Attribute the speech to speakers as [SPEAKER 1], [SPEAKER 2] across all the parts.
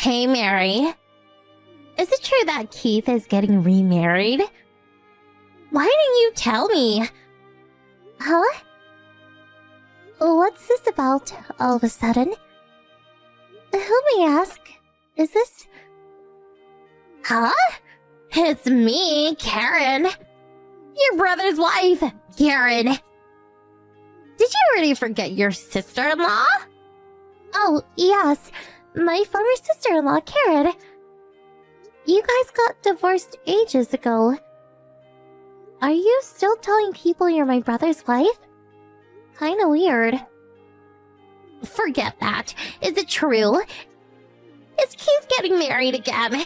[SPEAKER 1] Hey, Mary. Is it true that Keith is getting remarried? Why didn't you tell me? Huh? What's this about, all of a sudden? Who may ask? Is this... Huh? It's me, Karen. Your brother's wife, Karen. Did you already forget your sister-in-law? Oh, yes. My former sister-in-law, Karen. You guys got divorced ages ago. Are you still telling people you're my brother's wife? Kinda weird. Forget that. Is it true? Is Keith getting married again?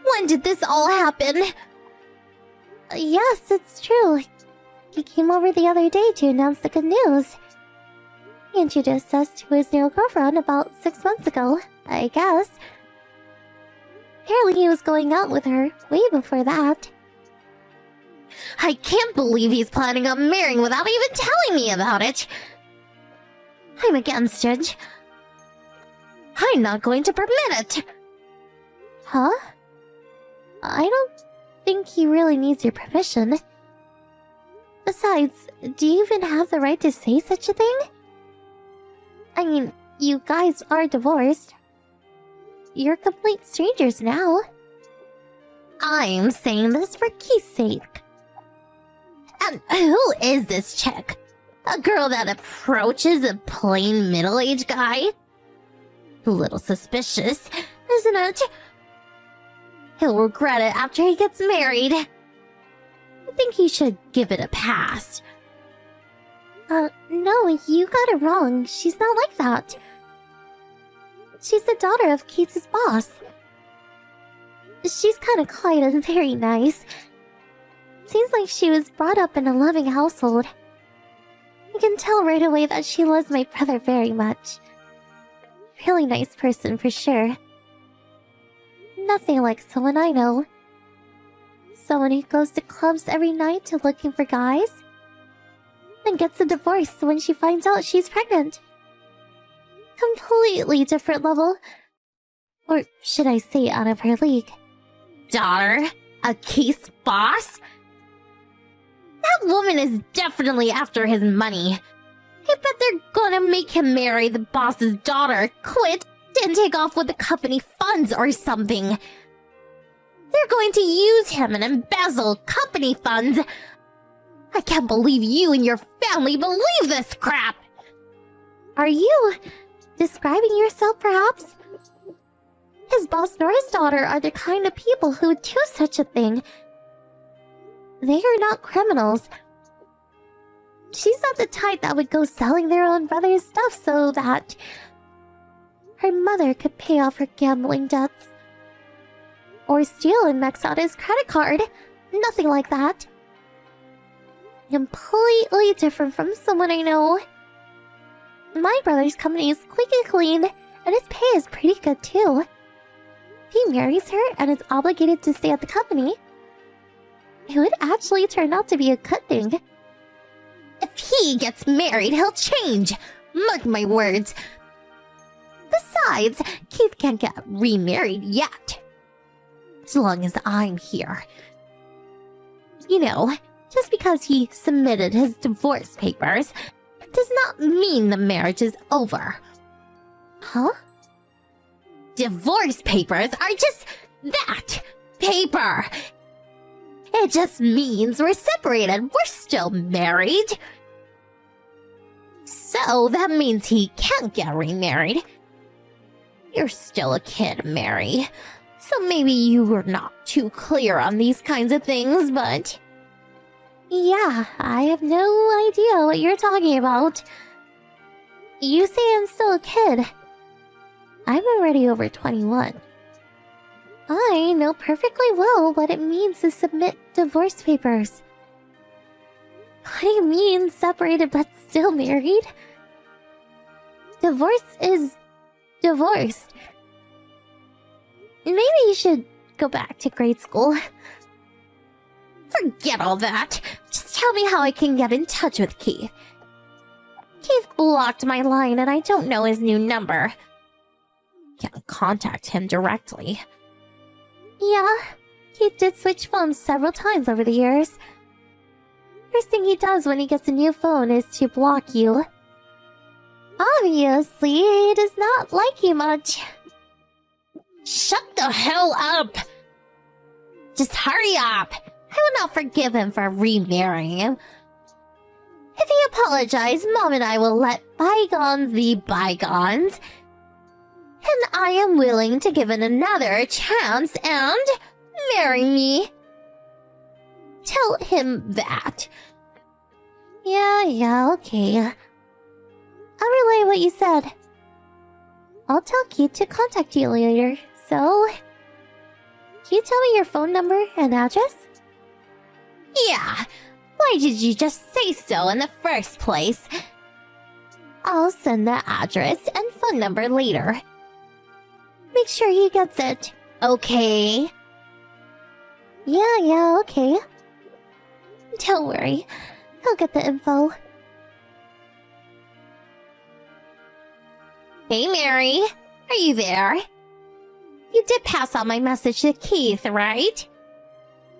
[SPEAKER 1] When did this all happen? Yes, it's true. He came over the other day to announce the good news. He introduced us to his new girlfriend about 6 months ago, I guess. Apparently he was going out with her way before that. I can't believe he's planning on marrying without even telling me about it. I'm against it. I'm not going to permit it. Huh? I don't think he really needs your permission. Besides, do you even have the right to say such a thing? I mean, you guys are divorced. You're complete strangers now. I'm saying this for Keith's sake. And who is this chick? A girl that approaches a plain middle-aged guy? A little suspicious, isn't it? He'll regret it after he gets married. I think he should give it a pass. No, you got it wrong. She's not like that. She's the daughter of Keith's boss. She's kind of quiet and very nice. Seems like she was brought up in a loving household. You can tell right away that she loves my brother very much. Really nice person for sure. Nothing like someone I know. Someone who goes to clubs every night looking for guys, and gets a divorce when she finds out she's pregnant. Completely different level. Or should I say out of her league. Daughter? A Keith's boss? That woman is definitely after his money. I bet they're gonna make him marry the boss's daughter, quit, and take off with the company funds or something. They're going to use him and embezzle company funds. I can't believe you and your family believe this crap. Are you describing yourself, perhaps? His boss nor his daughter are the kind of people who would do such a thing. They are not criminals. She's not the type that would go selling their own brother's stuff so that her mother could pay off her gambling debts. Or steal and max out his credit card. Nothing like that. Completely different from someone I know. My brother's company is squeaky clean, and his pay is pretty good too. He marries her and is obligated to stay at the company. It would actually turn out to be a good thing. If he gets married, he'll change. Mark my words. Besides, Keith can't get remarried yet. As long as I'm here. You know, just because he submitted his divorce papers does not mean the marriage is over. Huh? Divorce papers are just that. Paper. It just means we're separated. We're still married. So that means he can't get remarried. You're still a kid, Mary. So maybe you were not too clear on these kinds of things, but... Yeah, I have no idea what you're talking about. You say I'm still a kid. I'm already over 21. I know perfectly well what it means to submit divorce papers. What do you mean, separated but still married? Divorce is... divorce. Maybe you should go back to grade school. Forget all that. Just tell me how I can get in touch with Keith. Keith blocked my line and I don't know his new number. can't contact him directly.
[SPEAKER 2] Yeah, he did switch phones several times over the years. First thing he does when he gets a new phone is to block you. Obviously, he does not like you much.
[SPEAKER 1] Shut the hell up! Just hurry up! I will not forgive him for remarrying him. If he apologizes, Mom and I will let bygones be bygones. And I am willing to give it another chance and marry me. Tell him that.
[SPEAKER 2] Yeah, okay. I'll relay what you said. I'll tell Keith to contact you later, so... Can you tell me your phone number and address?
[SPEAKER 1] Yeah, why did you just say so in the first place? I'll send the address and phone number later.
[SPEAKER 2] Make sure he gets it.
[SPEAKER 1] Okay?
[SPEAKER 2] Yeah, okay. Don't worry, I'll get the info.
[SPEAKER 1] Hey, Mary, are you there? You did pass on my message to Keith, right?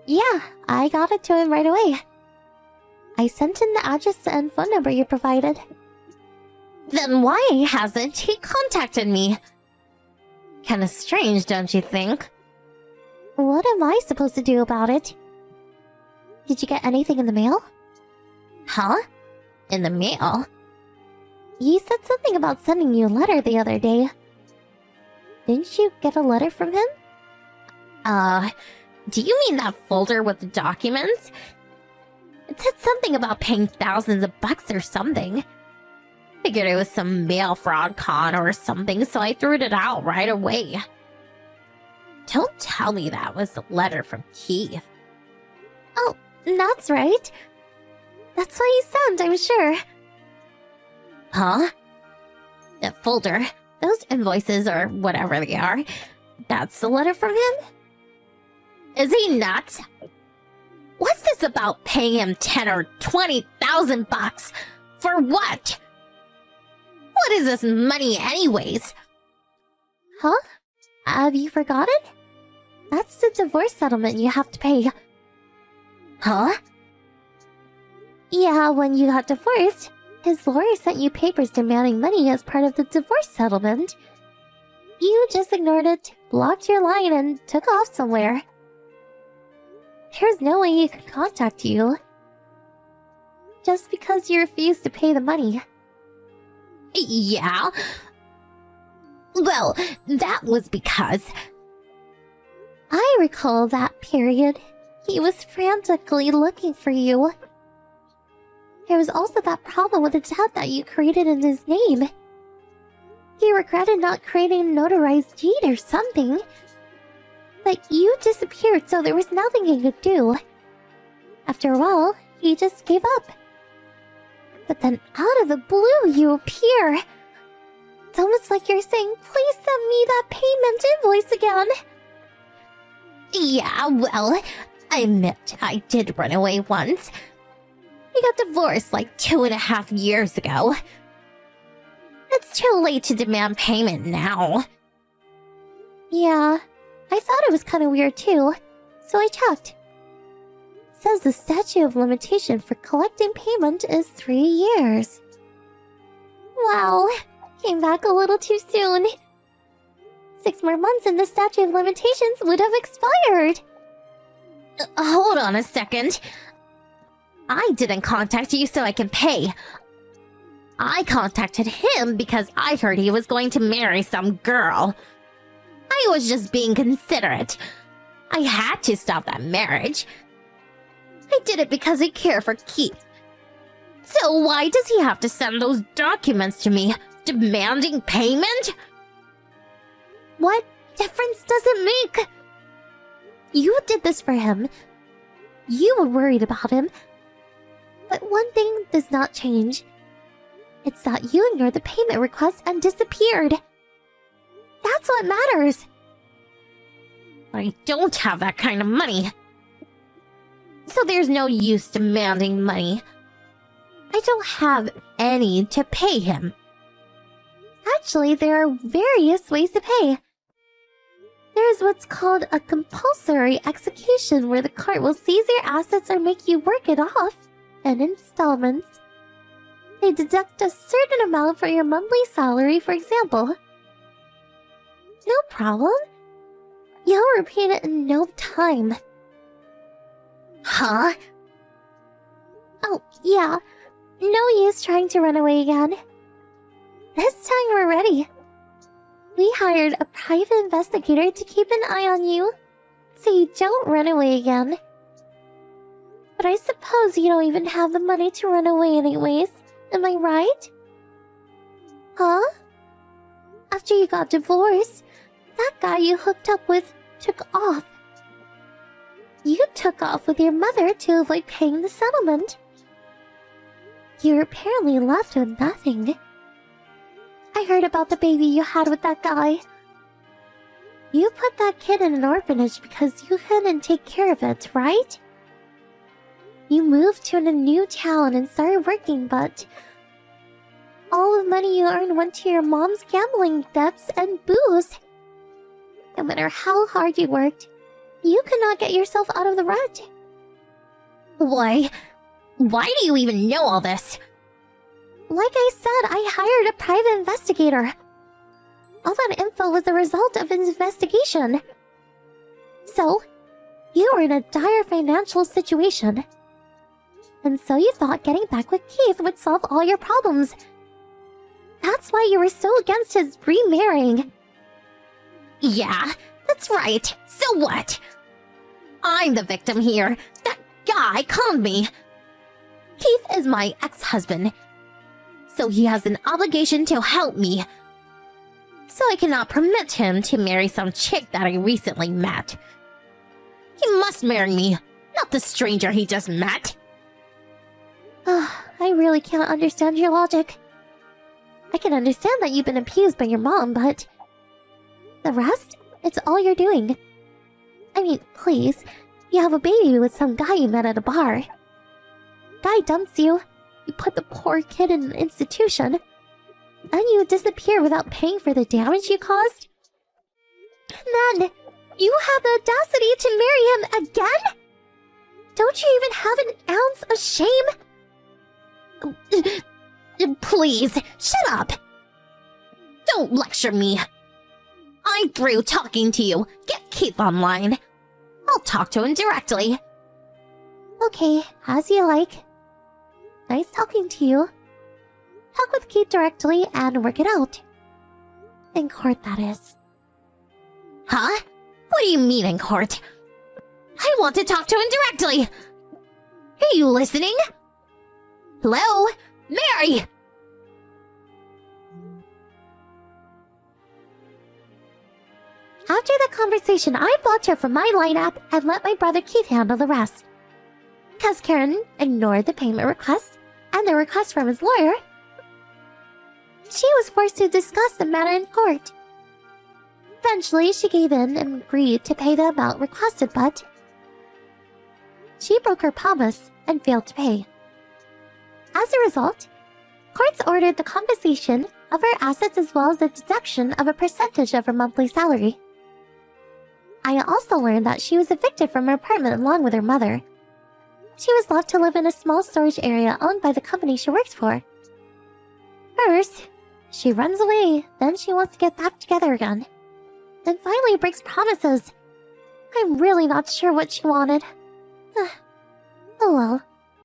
[SPEAKER 2] Yeah, I got it to him right away. I sent in the address and phone number you provided.
[SPEAKER 1] Then why hasn't he contacted me? Kinda strange, don't you think?
[SPEAKER 2] What am I supposed to do about it? Did you get anything in the mail?
[SPEAKER 1] Huh? In the mail?
[SPEAKER 2] He said something about sending you a letter the other day. Didn't you get a letter from him?
[SPEAKER 1] Do you mean that folder with the documents? It said something about paying thousands of bucks or something. Figured it was some mail fraud con or something, so I threw it out right away. Don't tell me that was the letter from Keith.
[SPEAKER 2] Oh, that's right. That's what he sent, I'm sure.
[SPEAKER 1] Huh? That folder, those invoices or whatever they are, that's the letter from him? Is he nuts? What's this about paying him 10 or 20,000 bucks? For what? What is this money anyways?
[SPEAKER 2] Huh? Have you forgotten? That's the divorce settlement you have to pay.
[SPEAKER 1] Huh?
[SPEAKER 2] Yeah, when you got divorced, his lawyer sent you papers demanding money as part of the divorce settlement. You just ignored it, blocked your line, and took off somewhere. There's no way he could contact you. Just because you refused to pay the money.
[SPEAKER 1] Yeah? Well, that was because...
[SPEAKER 2] I recall that period. He was frantically looking for you. There was also that problem with the debt that you created in his name. He regretted not creating a notarized deed or something. But you disappeared, so there was nothing he could do. After a while, he just gave up. But then out of the blue, you appear. It's almost like you're saying, please send me that payment invoice again.
[SPEAKER 1] Yeah, well, I admit I did run away once. We got divorced like 2.5 years ago. It's too late to demand payment now.
[SPEAKER 2] Yeah, I thought it was kind of weird too, so I checked. It says the statute of limitation for collecting payment is 3 years. Wow, came back a little too soon. 6 more months and the statute of limitations would have expired.
[SPEAKER 1] Hold on a second. I didn't contact you so I can pay. I contacted him because I heard he was going to marry some girl. I was just being considerate. I had to stop that marriage. I did it because I care for Keith. So why does he have to send those documents to me, demanding payment?
[SPEAKER 2] What difference does it make? You did this for him. You were worried about him. But one thing does not change. It's that you ignored the payment request and disappeared. That's what matters.
[SPEAKER 1] I don't have that kind of money. So there's no use demanding money. I don't have any to pay him.
[SPEAKER 2] Actually, there are various ways to pay. There's what's called a compulsory execution, where the court will seize your assets or make you work it off in installments. They deduct a certain amount for your monthly salary, for example. No problem. You'll repeat it in no time.
[SPEAKER 1] Huh?
[SPEAKER 2] Oh, yeah. No use trying to run away again. This time we're ready. We hired a private investigator to keep an eye on you, so you don't run away again. But I suppose you don't even have the money to run away anyways, am I right? Huh? After you got divorced, that guy you hooked up with took off. You took off with your mother to avoid paying the settlement. You're apparently left with nothing. I heard about the baby you had with that guy. You put that kid in an orphanage because you couldn't take care of it, right? You moved to a new town and started working, but all the money you earned went to your mom's gambling debts and booze. No matter how hard you worked, you could not get yourself out of the rut.
[SPEAKER 1] Why do you even know all this?
[SPEAKER 2] Like I said, I hired a private investigator. All that info was the result of an investigation. So, you were in a dire financial situation. And so you thought getting back with Keith would solve all your problems. That's why you were so against his remarrying.
[SPEAKER 1] Yeah, that's right. So what? I'm the victim here. That guy conned me. Keith is my ex-husband, so he has an obligation to help me. So I cannot permit him to marry some chick that I recently met. He must marry me, not the stranger he just met.
[SPEAKER 2] I really can't understand your logic. I can understand that you've been abused by your mom, but the rest, it's all you're doing. I mean, please, you have a baby with some guy you met at a bar. Guy dumps you, you put the poor kid in an institution, and you disappear without paying for the damage you caused. And then, you have the audacity to marry him again? Don't you even have an ounce of shame?
[SPEAKER 1] Please, shut up! Don't lecture me. I'm through talking to you. Get Keith online. I'll talk to him directly.
[SPEAKER 2] Okay, as you like. Nice talking to you. Talk with Keith directly and work it out. In court, that is.
[SPEAKER 1] Huh? What do you mean in court? I want to talk to him directly. Are you listening? Hello? Mary!
[SPEAKER 2] After the conversation, I blocked her from my lineup and let my brother Keith handle the rest. Because Karen ignored the payment request and the request from his lawyer, she was forced to discuss the matter in court. Eventually, she gave in and agreed to pay the amount requested, but she broke her promise and failed to pay. As a result, courts ordered the compensation of her assets as well as the deduction of a percentage of her monthly salary. I also learned that she was evicted from her apartment along with her mother. She was left to live in a small storage area owned by the company she works for. First, she runs away, then she wants to get back together again. Then finally breaks promises. I'm really not sure what she wanted. Oh well.